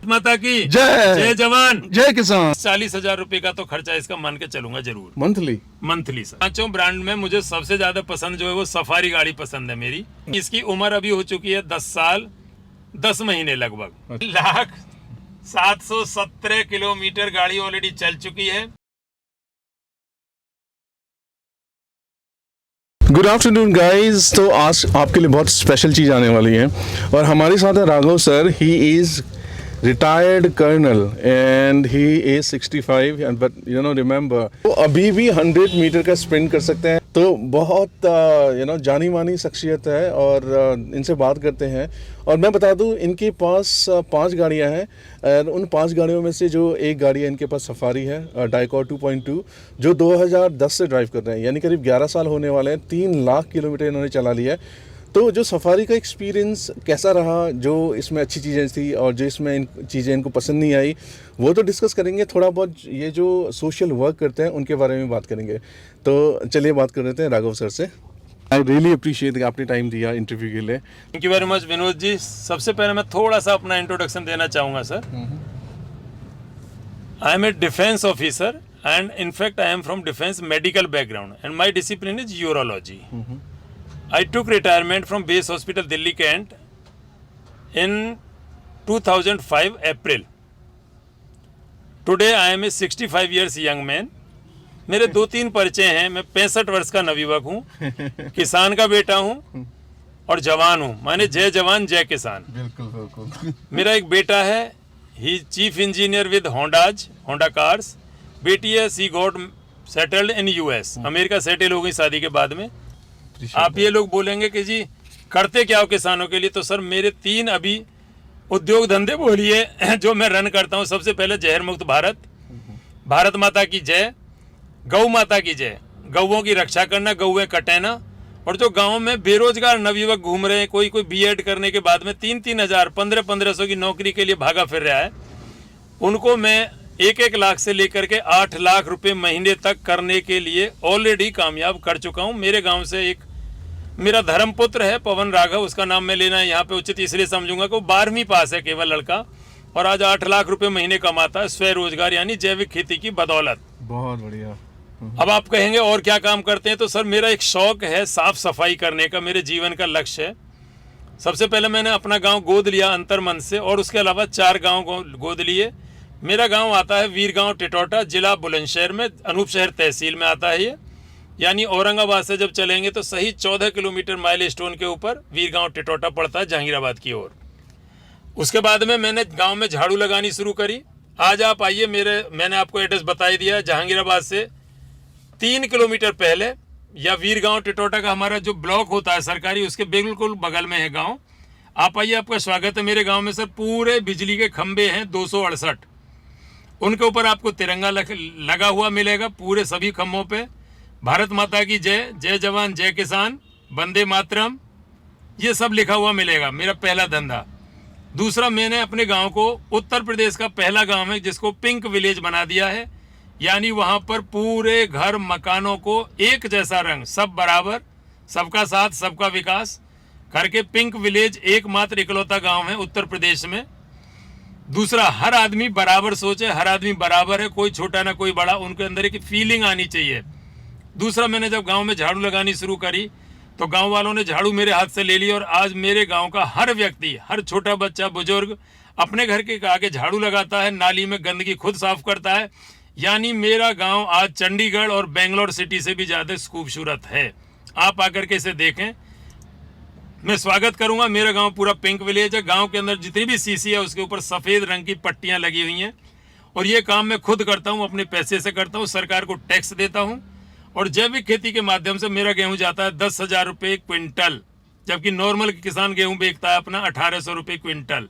माता की जय। जय जवान जय किसान। 40,000 रुपए का तो खर्चा इसका मान के चलूंगा जरूर मंथली सर। पांचों ब्रांड में मुझे सबसे ज्यादा पसंद जो है वो सफारी गाड़ी पसंद है मेरी। इसकी उम्र अभी हो चुकी है 10 साल 10 महीने लगभग। 1,0717 किलोमीटर गाड़ी ऑलरेडी चल चुकी है। Good afternoon guys. तो आज आपके लिए बहुत स्पेशल चीज़ आने वाली है और हमारे साथ है Raghav sir. He is retired colonel and he is 65 and but remember तो अभी भी 100 मीटर का स्प्रिंट कर सकते हैं। तो बहुत जानी मानी शख्सियत है और इनसे बात करते हैं। और मैं बता दूं इनके पास 5 गाड़ियां हैं और उन 5 गाड़ियों में से जो एक गाड़ी है इनके पास सफारी है डाइकॉर 2.2 जो 2010 से ड्राइव कर रहे हैं, यानी करीब 11 साल होने वाले हैं। 3 लाख किलोमीटर इन्होंने चला लिया है। तो जो सफारी का एक्सपीरियंस कैसा रहा, जो इसमें अच्छी चीज़ें थी और जो इसमें इन चीज़ें इनको पसंद नहीं आई, वो तो डिस्कस करेंगे। थोड़ा बहुत ये जो सोशल वर्क करते हैं उनके बारे में बात करेंगे। तो चलिए बात कर लेते हैं राघव सर से। आई रियली अप्रिशिएट कि आपने टाइम दिया इंटरव्यू के लिए। Thank you very much Vinod ji. सबसे पहले मैं थोड़ा सा अपना इंट्रोडक्शन देना चाहूँगा sir. I am a defence officer and in fact I am from defence medical background and my discipline is urology. I took retirement from Base Hospital Delhi Kent in 2005 April. Today I am a 65 years young man. मेरे 2-3 परिचय हैं। मैं 65 वर्ष का नवयुवक हूँ, किसान का बेटा हूँ और जवान हूँ। माने जय जवान जय किसान। बिल्कुल। मेरा एक बेटा है, he chief engineer with Honda cars. बेटी है, she got settled in US, America settle हो गई शादी के बाद में। आप ये लोग बोलेंगे कि जी करते क्या हो किसानों के लिए, तो सर मेरे 3 अभी उद्योग धंधे बोलिए जो मैं रन करता हूँ। सबसे पहले जहर मुक्त भारत, भारत माता की जय, गौ माता की जय, गौओं की रक्षा करना, गौएं कटेना। और जो गांव में बेरोजगार नवयुवक घूम रहे हैं, कोई B.Ed करने के बाद में 3-3 हज़ार 1500 की नौकरी के लिए भागा फिर रहा है, उनको मैं 1-1 लाख से लेकर के 8 लाख रुपए महीने तक करने के लिए ऑलरेडी कामयाब कर चुका हूँ। मेरे गाँव से एक मेरा धर्मपुत्र है पवन राघव, उसका नाम मैं लेना यहाँ पे उचित इसलिए समझूंगा कि वो 12वीं पास है केवल लड़का, और आज 8 लाख रुपए महीने कमाता है स्वरोजगार यानी जैविक खेती की बदौलत। बहुत बढ़िया। अब आप कहेंगे और क्या काम करते हैं, तो सर मेरा एक शौक है साफ सफाई करने का, मेरे जीवन का लक्ष्य है। सबसे पहले मैंने अपना गाँव गोद लिया अंतर्मन से और उसके अलावा 4 गाँव गोद लिए। मेरा गाँव आता है वीरगांव टिटौटा, जिला बुलंदशहर में, अनूप शहर तहसील में आता है ये। यानी औरंगाबाद से जब चलेंगे तो सही 14 किलोमीटर माइल स्टोन के ऊपर वीरगांव टिटौटा पड़ता है जहांगीराबाद की ओर। उसके बाद में मैंने गांव में झाड़ू लगानी शुरू करी। आज आप आइए, मैंने आपको एड्रेस बता ही दिया। जहांगीराबाद से 3 किलोमीटर पहले या वीरगांव टिटौटा का हमारा जो ब्लॉक होता है सरकारी, उसके बिल्कुल बगल में है गाँव। आप आइए, आपका स्वागत है मेरे गाँव में। सर पूरे बिजली के खंभे हैं 268, उनके ऊपर आपको तिरंगा लगा हुआ मिलेगा पूरे सभी खंभों पे। भारत माता की जय, जय जवान जय किसान, वंदे मातरम, ये सब लिखा हुआ मिलेगा। मेरा पहला धंधा। दूसरा, मैंने अपने गांव को उत्तर प्रदेश का पहला गांव है जिसको पिंक विलेज बना दिया है। यानी वहां पर पूरे घर मकानों को एक जैसा रंग, सब बराबर, सबका साथ सबका विकास करके पिंक विलेज एकमात्र इकलौता गाँव है उत्तर प्रदेश में। दूसरा, हर आदमी बराबर सोचे, हर आदमी बराबर है, कोई छोटा ना कोई बड़ा, उनके अंदर एक फीलिंग आनी चाहिए। दूसरा, मैंने जब गांव में झाड़ू लगानी शुरू करी तो गांव वालों ने झाड़ू मेरे हाथ से ले ली और आज मेरे गांव का हर व्यक्ति, हर छोटा बच्चा बुजुर्ग अपने घर के आगे झाड़ू लगाता है, नाली में गंदगी खुद साफ करता है। यानी मेरा गांव आज चंडीगढ़ और बेंगलोर सिटी से भी ज़्यादा खूबसूरत है। आप आकर के इसे देखें, मैं स्वागत करूंगा। मेरा गांव पूरा पिंक विलेज है। गांव के अंदर जितनी भी सीसी है उसके ऊपर सफ़ेद रंग की पट्टियां लगी हुई हैं और ये काम मैं खुद करता हूं, अपने पैसे से करता हूं, सरकार को टैक्स देता हूं। और जैविक खेती के माध्यम से मेरा गेहूं जाता है 10,000 रुपये क्विंटल, जबकि नॉर्मल किसान गेहूं बेचता है अपना 1800 रुपये क्विंटल।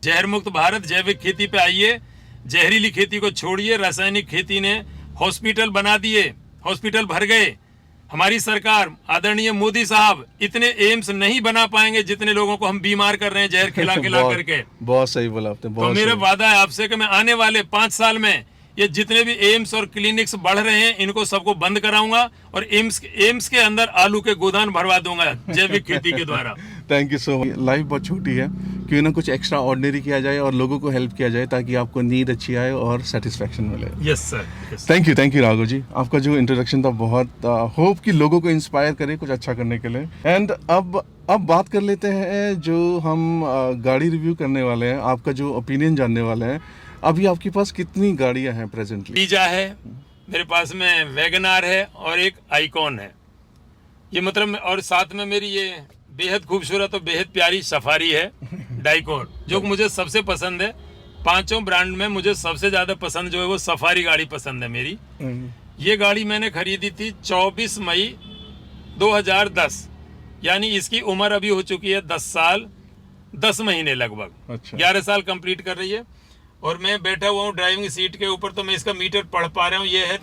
जहर मुक्त भारत, जैविक खेती पे आइए, जहरीली खेती को छोड़िए। रासायनिक खेती ने हॉस्पिटल बना दिए, हॉस्पिटल भर गए। हमारी सरकार, आदरणीय मोदी साहब, इतने एम्स नहीं बना पाएंगे जितने लोगों को हम बीमार कर रहे हैं जहर खिला करके। बहुत सही बोला आपने। तो मेरा वादा है आपसे कि मैं आने वाले 5 साल में ये जितने भी एम्स और क्लिनिक्स बढ़ रहे हैं इनको सबको बंद कराऊंगा और एम्स के अंदर आलू के गोदान भरवा दूंगा जैविक खेती के द्वारा। Thank you so much. Life बहुत छोटी है, क्यों ना कुछ एक्स्ट्रा ऑर्डिनरी किया जाए और लोगों को हेल्प किया जाए ताकि आपको नींद अच्छी आए और सेटिस्फेक्शन मिले। Yes sir, yes. Thank you Raghav ji, आपका जो इंट्रोडक्शन था बहुत होप कि लोगों को इंस्पायर करे कुछ अच्छा करने के लिए। एंड अब बात कर लेते हैं जो हम गाड़ी रिव्यू करने वाले हैं, आपका जो ओपिनियन जानने वाले हैं। अभी आपके पास कितनी गाड़ियां हैं प्रेजेंटली? लीजा है मेरे पास में, वैगनार है और एक आइकॉन है। ये मतलब, और साथ में मेरी ये बेहद खूबसूरत और बेहद प्यारी सफारी है डाइकोर, जो मुझे सबसे पसंद है। पांचों ब्रांड में मुझे सबसे ज्यादा पसंद जो है वो सफारी गाड़ी पसंद है मेरी। ये गाड़ी मैंने खरीदी थी 24 मई 2010, यानी इसकी उम्र अभी हो चुकी है 10 साल 10 महीने लगभग। अच्छा। 11 साल कंप्लीट कर रही है। और मैं बैठा हुआ हूँ ड्राइविंग सीट के ऊपर, तो मैं इसका मीटर पढ़ पा रहा हूँ। ये है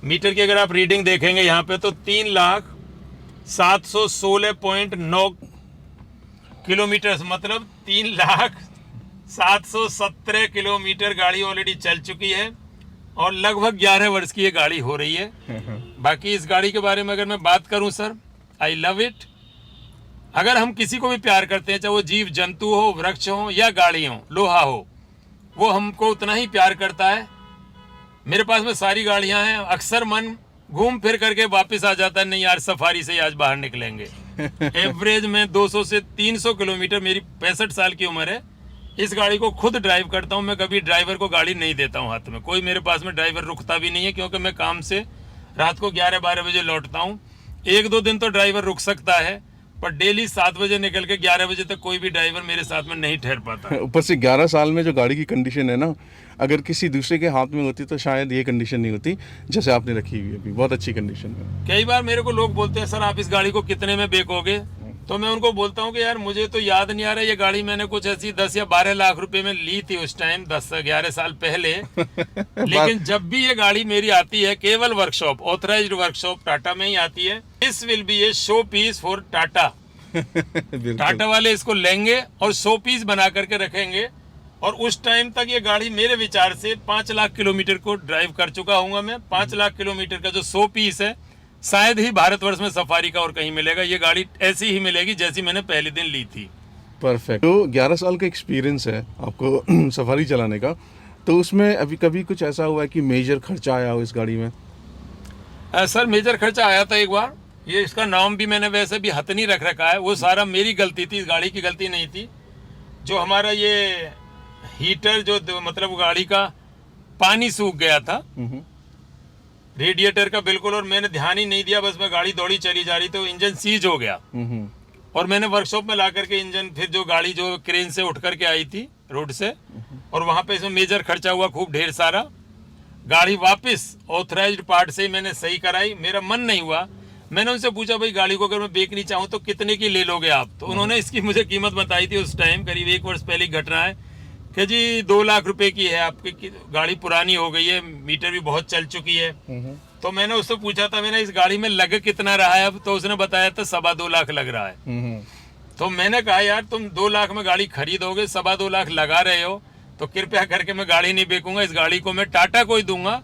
मीटर की, अगर आप रीडिंग देखेंगे यहाँ पे तो 3,716.9 किलोमीटर, मतलब 3,717 किलोमीटर गाड़ी ऑलरेडी चल चुकी है और लगभग 11 वर्ष की ये गाड़ी हो रही है। बाकी इस गाड़ी के बारे में अगर मैं बात करूं सर, आई लव इट। अगर हम किसी को भी प्यार करते हैं, चाहे वो जीव जंतु हो, वृक्ष हो या गाड़ी हो, लोहा हो, वो हमको उतना ही प्यार करता है। मेरे पास में सारी गाड़ियां हैं। अक्सर मन घूम फिर करके वापस आ जाता है, नहीं यार सफारी से आज बाहर निकलेंगे। एवरेज में 200 से 300 किलोमीटर, मेरी 65 साल की उम्र है, इस गाड़ी को खुद ड्राइव करता हूँ मैं। कभी ड्राइवर को गाड़ी नहीं देता हूँ हाथ में, कोई मेरे पास में ड्राइवर रुकता भी नहीं है, क्योंकि मैं काम से रात को 11-12 बजे लौटता हूँ। 1-2 दिन तो ड्राइवर रुक सकता है, पर डेली 7 बजे निकल के 11 बजे तक कोई भी ड्राइवर मेरे साथ में नहीं ठहर पाता। ऊपर से 11 साल में जो गाड़ी की कंडीशन है ना, अगर किसी दूसरे के हाथ में होती तो शायद ये कंडीशन नहीं होती जैसे आपने रखी हुई है। अभी बहुत अच्छी कंडीशन है। कई बार मेरे को लोग बोलते हैं सर आप इस गाड़ी को कितने में बेचोगे, तो मैं उनको बोलता हूँ कि यार मुझे तो याद नहीं आ रहा, ये गाड़ी मैंने कुछ ऐसी 10 या 12 लाख रुपए में ली थी उस टाइम, 10-11 साल पहले। लेकिन जब भी ये गाड़ी मेरी आती है, केवल वर्कशॉप, ऑथराइज्ड वर्कशॉप टाटा में ही आती है। This will be a showpiece for Tata. Tata वाले इसको लेंगे और शो पीस बना करके रखेंगे। और उस टाइम तक ये गाड़ी मेरे विचार से 5 लाख किलोमीटर को ड्राइव कर चुका हूँ मैं। 5 लाख किलोमीटर का जो शो पीस है, शायद ही भारतवर्ष में सफारी का और कहीं मिलेगा। ये गाड़ी ऐसी ही मिलेगी जैसी मैंने पहले दिन ली थी। परफेक्ट। तो 11 साल का एक्सपीरियंस है आपको सफारी चलाने का, तो उसमें अभी कभी कुछ ऐसा हुआ है कि मेजर खर्चा आया हो इस गाड़ी में? सर मेजर खर्चा आया था एक बार। ये इसका नाम भी मैंने वैसे भी हथनी रख रखा है, वो सारा मेरी गलती थी, इस गाड़ी की गलती नहीं थी। जो हमारा ये हीटर जो मतलब गाड़ी का पानी सूख गया था रेडिएटर का बिल्कुल, और मैंने ध्यान ही नहीं दिया, बस मैं गाड़ी दौड़ी चली जा रही, तो इंजन सीज हो गया। और मैंने वर्कशॉप में ला करके इंजन, फिर जो गाड़ी जो क्रेन से उठ करके आई थी रोड से, और वहां पे इसमें मेजर खर्चा हुआ खूब ढेर सारा। गाड़ी वापस ऑथराइज्ड पार्ट से ही मैंने सही कराई। मेरा मन नहीं हुआ, मैंने उनसे पूछा भाई गाड़ी को अगर मैं बेचनी चाहूँ तो कितने की ले लोगे आप? तो उन्होंने इसकी मुझे कीमत बताई थी उस टाइम, करीब 1 वर्ष पहले की घटना है, कि जी 2 लाख रुपए की है आपकी, गाड़ी पुरानी हो गई है, मीटर भी बहुत चल चुकी है। तो मैंने उससे पूछा था मैंने इस गाड़ी में लग कितना रहा है अब, तो उसने बताया था 2.25 लाख लग रहा है। तो मैंने कहा यार तुम 2 लाख में गाड़ी खरीदोगे, 2.25 लाख लगा रहे हो, तो कृपया करके मैं गाड़ी नहीं बेचूंगा, इस गाड़ी को मैं टाटा को ही दूंगा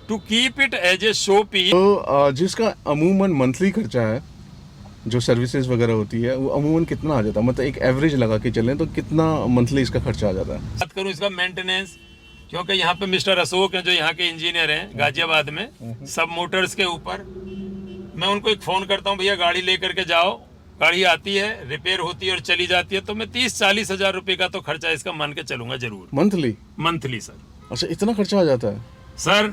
to keep it as a showpiece. तो जिसका अमूमन मंथली खर्चा है, जो सर्विसेज वगैरह होती है, वो अमूमन कितना आ जाता है? मतलब एक एवरेज लगा के चलें तो कितना मंथली इसका खर्चा आ जाता है? बात करूं इसका मेंटेनेंस, क्योंकि यहाँ पे मिस्टर अशोक हैं जो यहाँ के इंजीनियर हैं गाजियाबाद में, सब मोटर्स के ऊपर, मैं उनको एक फ़ोन करता हूँ, भैया गाड़ी ले करके जाओ। गाड़ी आती है, रिपेयर होती है और चली जाती है, तो मैं 30-40 हज़ार रुपये का तो खर्चा इसका मान के चलूंगा जरूर। Monthly sir. अच्छा, इतना खर्चा आ जाता है? सर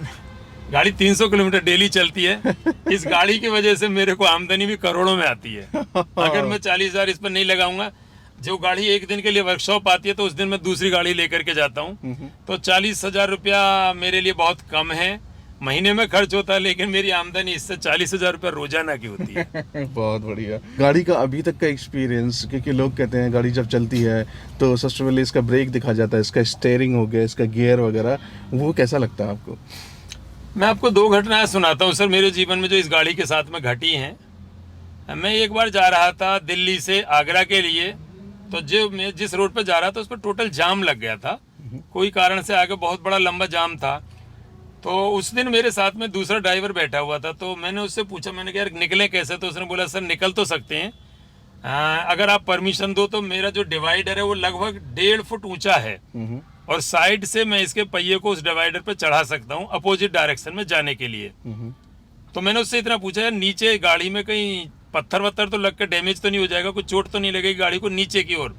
गाड़ी 300 किलोमीटर डेली चलती है। इस गाड़ी की वजह से मेरे को आमदनी भी करोड़ों में आती है। अगर मैं 40 हज़ार इस पर नहीं लगाऊंगा, जो गाड़ी एक दिन के लिए वर्कशॉप आती है तो उस दिन मैं दूसरी गाड़ी लेकर के जाता हूँ, तो 40 हज़ार रुपया मेरे लिए बहुत कम है। महीने में खर्च होता है, लेकिन मेरी आमदनी इससे 40 हज़ार रुपया रोजाना की होती है। बहुत बढ़िया। गाड़ी का अभी तक का एक्सपीरियंस, क्योंकि लोग कहते हैं गाड़ी जब चलती है तो सबसे पहले इसका ब्रेक दिखा जाता है, इसका स्टीयरिंग हो गया, इसका गियर वगैरह, वो कैसा लगता है आपको? मैं आपको 2 घटनाएं सुनाता हूँ सर, मेरे जीवन में जो इस गाड़ी के साथ में घटी हैं। मैं एक बार जा रहा था दिल्ली से आगरा के लिए, तो जो मैं जिस रोड पर जा रहा था उस पर टोटल जाम लग गया था, कोई कारण से आगे बहुत बड़ा लंबा जाम था। तो उस दिन मेरे साथ में दूसरा ड्राइवर बैठा हुआ था, तो मैंने उससे पूछा, मैंने कहा यार निकले कैसे? तो उसने बोला सर निकल तो सकते हैं, अगर आप परमिशन दो तो मेरा जो डिवाइडर है वो लगभग 1.5 फुट ऊंचा है और साइड से मैं इसके पहिए को उस डिवाइडर पे चढ़ा सकता हूँ अपोजिट डायरेक्शन में जाने के लिए। तो मैंने उससे इतना पूछा है नीचे गाड़ी में कहीं पत्थर वत्थर तो लग के डैमेज तो नहीं हो जाएगा, कुछ चोट तो नहीं लगेगी गाड़ी को नीचे की ओर?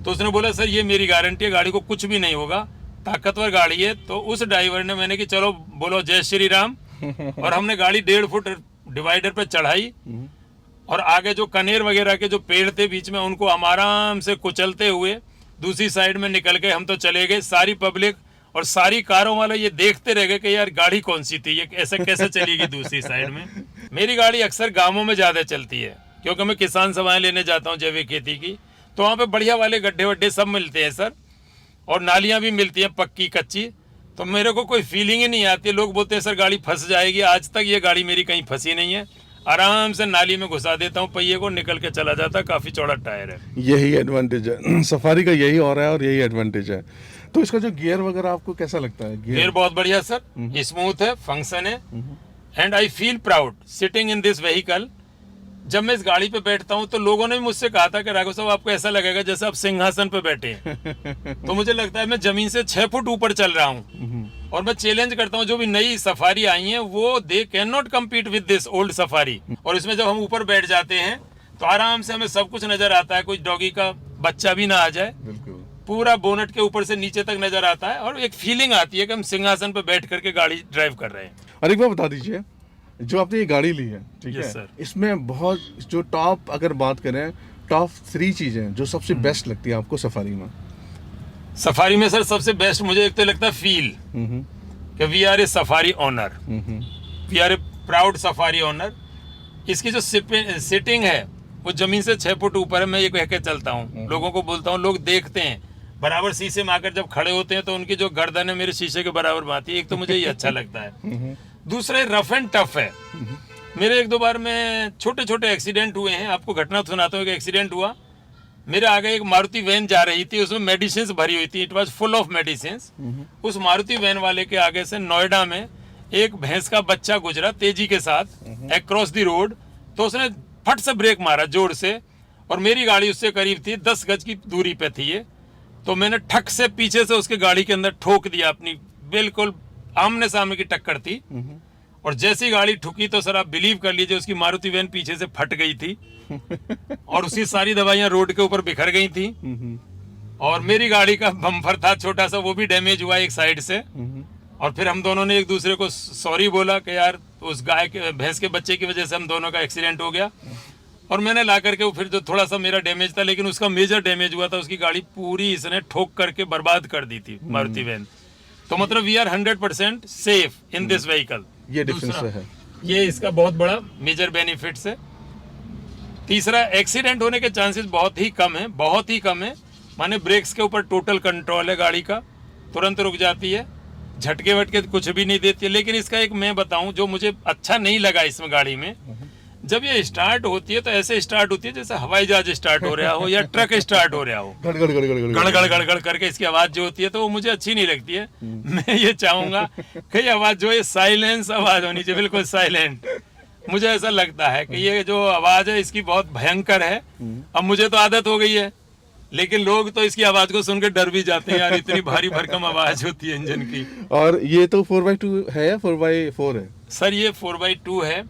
तो उसने बोला सर ये मेरी गारंटी है, गाड़ी को कुछ भी नहीं होगा, ताकतवर गाड़ी है। तो उस ड्राइवर ने मैंने कि चलो बोलो जय श्री राम और हमने गाड़ी 1.5 फुट डिवाइडर पे चढ़ाई और आगे जो कनेर वगैरह के जो पेड़ थे बीच में उनको हम आराम से कुचलते हुए दूसरी साइड में निकल के हम तो चले गए। सारी पब्लिक और सारी कारों वाले ये देखते रह गए कि यार गाड़ी कौन सी थी, ये ऐसे कैसे चलेगी दूसरी साइड में। मेरी गाड़ी अक्सर गांवों में ज़्यादा चलती है क्योंकि मैं किसान सभाएं लेने जाता हूँ जैविक खेती की, तो वहाँ पे बढ़िया वाले गड्ढे वड्ढे सब मिलते हैं सर, और नालियाँ भी मिलती हैं पक्की कच्ची। तो मेरे को कोई फीलिंग ही नहीं आती। लोग बोलते हैं सर गाड़ी फंस जाएगी, आज तक ये गाड़ी मेरी कहीं फंसी नहीं है। आराम से नाली में घुसा देता हूँ पहिए को, निकल के चला जाता। काफ़ी चौड़ा टायर है। यही एडवांटेज है सफारी का, यही हो रहा है और यही एडवांटेज है। तो इसका जो गियर वगैरह आपको कैसा लगता है? गियर बहुत बढ़िया सर, स्मूथ है, फंक्शन है and I feel proud sitting in this vehicle. जब मैं इस गाड़ी पे बैठता हूँ तो लोगों ने भी मुझसे कहा था कि राघव साहब आपको ऐसा लगेगा जैसे आप सिंहासन पे बैठे हैं। तो मुझे लगता है मैं जमीन से 6 फुट ऊपर चल रहा हूँ। और मैं चैलेंज करता हूँ जो भी नई सफारी आई है वो they can not compete with this old safari. और इसमें जब हम ऊपर बैठ जाते हैं तो आराम से हमें सब कुछ नजर आता है, कोई डॉगी का बच्चा भी ना आ जाए, पूरा बोनट के ऊपर से नीचे तक नजर आता है और एक फीलिंग आती है कि हम सिंहासन पे बैठ करके गाड़ी ड्राइव कर रहे हैं। और एक बार बता दीजिए, जो आपने ये गाड़ी ली है, ठीक है, सर। इसमें बहुत जो टॉप अगर बात करें टॉप 3 चीजें जो सबसे बेस्ट लगती है आपको सफारी में? सफारी में सर सबसे बेस्ट मुझे एक तो लगता है फील कि we are a safari owner, we are a proud safari owner. इसकी जो सिटिंग है वो जमीन से 6 फुट ऊपर है। मैं ये कह के चलता हूँ, लोगों को बोलता हूँ, लोग देखते हैं बराबर शीशे में आकर जब खड़े होते हैं तो उनकी जो गर्दन है मेरे शीशे के बराबर में आती है। एक तो मुझे ये अच्छा लगता है। दूसरा रफ एंड टफ है। मेरे 1-2 बार में छोटे छोटे एक्सीडेंट हुए हैं। आपको घटना सुनाता हूँ। एक एक्सीडेंट हुआ, मेरे आगे एक मारुति वैन जा रही थी, उसमें मेडिसिन भरी हुई थी, it was full of medicine. उस मारुति वैन वाले के आगे से नोएडा में एक भैंस का बच्चा गुजरा तेजी के साथ अक्रॉस द रोड। तो उसने फट से ब्रेक मारा जोर से और मेरी गाड़ी उससे करीब थी, 10 गज की दूरी पे थी ये। तो मैंने ठक से पीछे से उसके गाड़ी के अंदर ठोक दिया अपनी, बिल्कुल आमने सामने की टक्कर थी। और जैसी गाड़ी ठुकी तो सर आप बिलीव कर लीजिए उसकी मारुति वैन पीछे से फट गई थी और उसकी सारी दवाइयां रोड के ऊपर बिखर गई थी। और मेरी गाड़ी का बम्पर था छोटा सा, वो भी डैमेज हुआ एक साइड से। और फिर हम दोनों ने एक दूसरे को सॉरी बोला कि यार उस गाय के भैंस के बच्चे की वजह से हम दोनों का एक्सीडेंट हो गया। और मैंने ला करके वो फिर जो थोड़ा सा मेरा डैमेज था, लेकिन उसका मेजर डैमेज हुआ था, उसकी गाड़ी पूरी इसने ठोक करके बर्बाद कर दी थी मारुति वैन। तो मतलब we are 100% safe in this vehicle. ये डिफरेंस है, ये इसका बहुत बड़ा मेजर बेनिफिट्स है। तीसरा, एक्सीडेंट होने के चांसेस बहुत ही कम है, बहुत ही कम है। माने ब्रेक्स के ऊपर टोटल कंट्रोल है गाड़ी का, तुरंत रुक जाती है, झटके वटके कुछ भी नहीं देती है। लेकिन इसका एक मैं बताऊं जो मुझे अच्छा नहीं लगा इसमें गाड़ी में, जब ये स्टार्ट होती है तो ऐसे स्टार्ट होती है जैसे हवाई जहाज स्टार्ट हो रहा हो या ट्रक स्टार्ट हो रहा हो, गड़ गड़ करके इसकी आवाज जो होती है तो वो मुझे अच्छी नहीं लगती है। मैं ये चाहूंगा कि आवाज जो है साइलेंस आवाज होनी चाहिए, बिल्कुल साइलेंट। मुझे ऐसा लगता है कि ये जो आवाज है इसकी बहुत भयंकर है। अब मुझे तो आदत हो गई है, लेकिन लोग तो इसकी आवाज को सुनकर डर भी जाते हैं, यार इतनी भारी भरकम आवाज होती है इंजन की। और ये तो 4x2 है या 4x4 है? सर ये 4x2 है।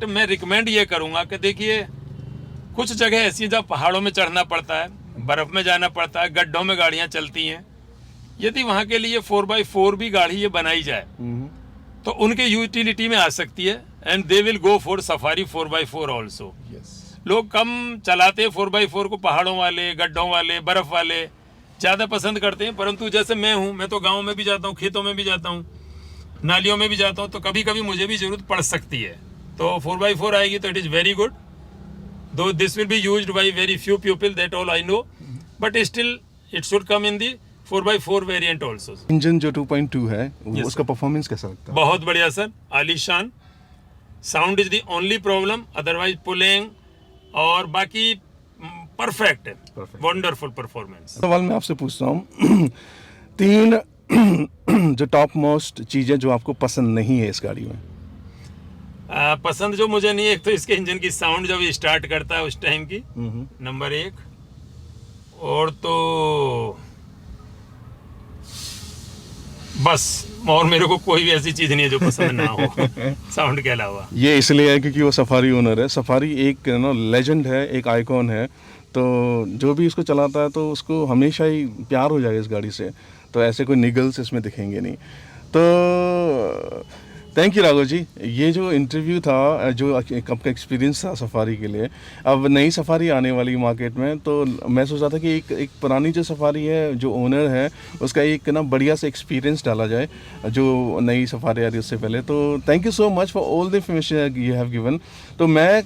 मैं रिकमेंड ये करूंगा कि देखिए कुछ जगह ऐसी जहाँ पहाड़ों में चढ़ना पड़ता है, बर्फ में जाना पड़ता है, गड्ढों में गाड़ियां चलती हैं, यदि वहां के लिए 4x4 भी गाड़ी ये बनाई जाए तो उनके यूटिलिटी में आ सकती है। And they will go for safari 4x4 also. लोग कम चलाते हैं 4x4 को, पहाड़ों वाले, गड्ढों वाले, बर्फ वाले ज़्यादा पसंद करते हैं। परंतु जैसे मैं हूँ, मैं तो गाँव में भी जाता हूँ, खेतों में भी जाता हूँ, नालियों में भी जाता हूँ, तो कभी कभी मुझे भी जरूरत पड़ सकती है। तो 4x4 आएगी तो इट इज़ वेरी गुड, दो this will be used by very few people, that all I know, but still it should come in the 4x4 variant also. Engine जो 2.2 है उसका परफॉर्मेंस कैसा लगता है? बहुत बढ़िया सर, आलीशान। Sound is the only problem, otherwise pulling और बाकी परफेक्ट है, वंडरफुल परफॉर्मेंस। सवाल मैं आपसे पूछता हूँ 3 जो टॉप मोस्ट चीज़ें जो आपको पसंद नहीं है इस गाड़ी में? पसंद जो मुझे नहीं है, एक तो इसके इंजन की साउंड जब ये स्टार्ट करता है उस टाइम की, नंबर 1, और तो बस, और मेरे को कोई भी ऐसी चीज नहीं है जो पसंद ना हो साउंड के अलावा। ये इसलिए है क्योंकि वो सफारी ओनर है। सफारी एक लेजेंड है, एक आइकॉन है, तो जो भी इसको चलाता है तो उसको हमेशा ही प्यार हो जाएगा इस गाड़ी से, तो ऐसे कोई निगल्स इसमें दिखेंगे नहीं। तो थैंक यू राघव जी। ये जो इंटरव्यू था, जो आपका एक्सपीरियंस था सफारी के लिए, अब नई सफारी आने वाली मार्केट में, तो मैं सोच रहा था कि एक पुरानी जो सफारी है, जो ओनर है, उसका एक बढ़िया सा एक्सपीरियंस डाला जाए जो नई सफारी आ रही है उससे पहले। तो thank you so much for all the information you have given. तो मैं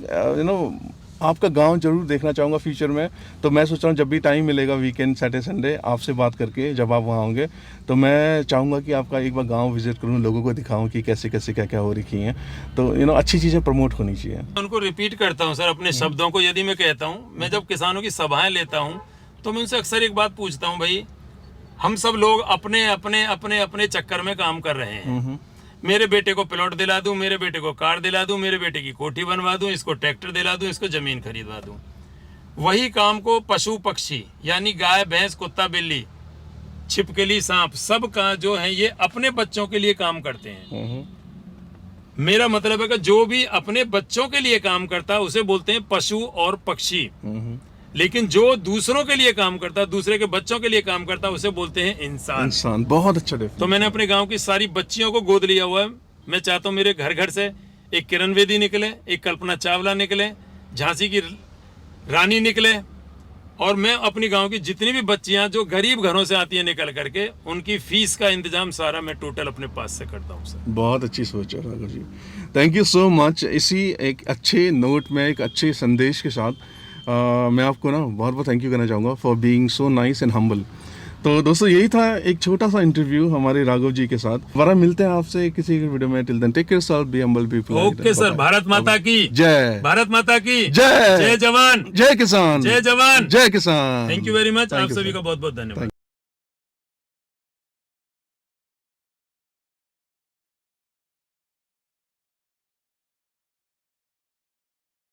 आपका गांव जरूर देखना चाहूँगा फ्यूचर में। तो मैं सोच रहा हूँ जब भी टाइम मिलेगा, वीकेंड, सैटरडे, संडे, आपसे बात करके जब आप वहाँ होंगे, तो मैं चाहूँगा कि आपका एक बार गांव विजिट करूँ, लोगों को दिखाऊँ कि कैसे कैसे क्या क्या हो रखी हैं। तो अच्छी चीज़ें प्रमोट होनी चाहिए। उनको रिपीट करता हूँ सर अपने शब्दों को। यदि मैं कहता हूँ, मैं जब किसानों की सभाएं लेता हूँ तो मैं उनसे अक्सर एक बात पूछता हूँ, भाई हम सब लोग अपने अपने अपने अपने चक्कर में काम कर रहे हैं। मेरे बेटे को प्लॉट दिला दूं, मेरे बेटे को कार दिला दूं, मेरे बेटे की कोठी बनवा दूं, इसको ट्रैक्टर दिला दूं, इसको जमीन खरीदवा दूं। वही काम को पशु पक्षी यानी गाय भैंस कुत्ता बिल्ली छिपकली सांप सब का जो है ये अपने बच्चों के लिए काम करते हैं। मेरा मतलब है कि जो भी अपने बच्चों के लिए काम करता है उसे बोलते हैं पशु और पक्षी, लेकिन जो दूसरों के लिए काम करता है, दूसरे के बच्चों के लिए काम करता है, उसे बोलते हैं इंसान। इंसान, बहुत अच्छा। तो मैंने अपने गांव की सारी बच्चियों को गोद लिया हुआ है। मैं चाहता हूँ मेरे घर घर से एक किरण बेदी निकले, एक कल्पना चावला निकले, झांसी की रानी निकले, और मैं अपनी गांव की जितनी भी बच्चियां जो गरीब घरों से आती हैं निकल करके, उनकी फीस का इंतजाम सारा मैं टोटल अपने पास से करता हूँ सर। बहुत अच्छी सोच है Raghav ji, thank you so much. इसी एक अच्छे नोट में, एक अच्छे संदेश के साथ मैं आपको बहुत बहुत थैंक यू करना चाहूँगा for being so nice and humble. तो दोस्तों यही था एक छोटा सा इंटरव्यू हमारे राघव जी के साथ। दोबारा मिलते हैं आपसे किसी वीडियो में। Till then take care yourself, be humble, be polite. Okay sir, Bharat माता की जय, भारत माता की जय, जय जवान, जय किसान, जय जवान, जय किसान। Thank you very much. आप सभी का बहुत बहुत धन्यवाद।